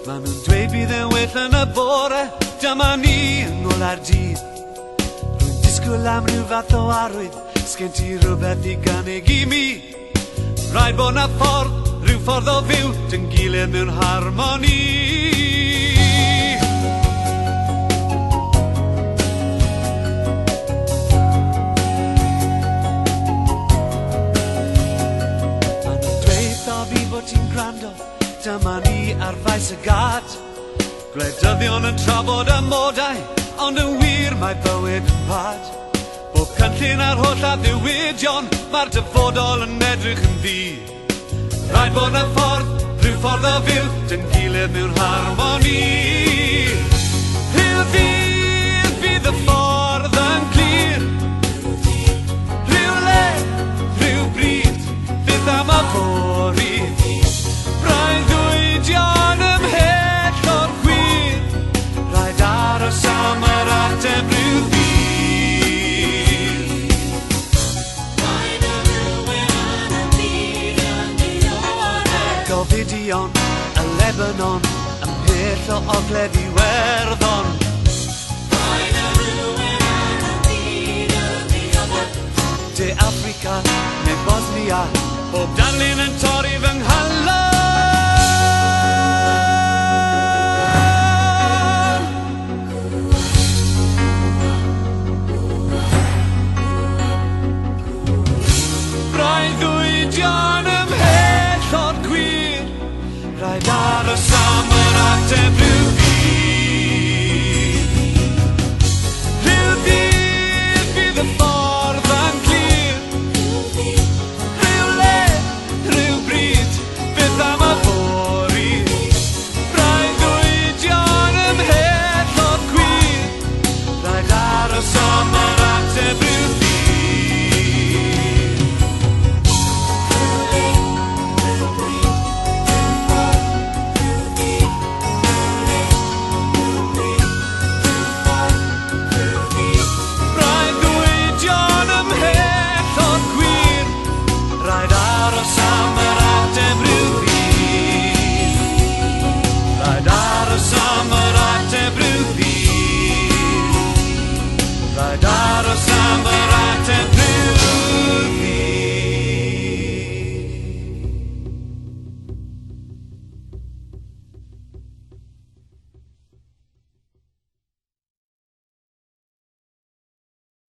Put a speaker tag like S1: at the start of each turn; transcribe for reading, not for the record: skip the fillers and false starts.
S1: Ma nhw'n dweud bydd e'n well yn y bore, dyma ni yn ôl ar dydd. Rwy'n disgwyl am rhyw fath o arwydd, sgen ti rhywbeth i gynnig i mi. Rhaid bod na ffordd, rhyw ffordd o fyw, dyn gilydd mewn harmoni. Ma nhw'n dweud o fi bod ti'n gwrando, dyma ni ar faes y gad. Gwleidyddion yn trafod y modau, ond yn wir mae bywyd yn bad. Bob cynllun ar holl a ddiwydion, mae'r dyfodol yn edrych yn ddi. Rhaid bod na ffordd, rhyw ffordd o fyw, dyn gilydd mewn harmoni. Rhyw ddydd fydd y ffordd yn glir, rhyw le, rhyw bryd, fydd am y fori. Breuddwydion ymhell o'r gwir, rhaid aros am yr ateb rhyw ddydd.
S2: Paid â rhywun yn y byd yn dioddef.
S1: Gofidion, y Lebanon, ymhell o ogledd Iwerddon.
S2: Paid â rhywun yn y byd yn dioddef.
S1: De Africa neu Bosnia, bob darlun yn torri fy nghalon. Breuddwydion ymhell o'r gwir, rhaid aros am yr ateb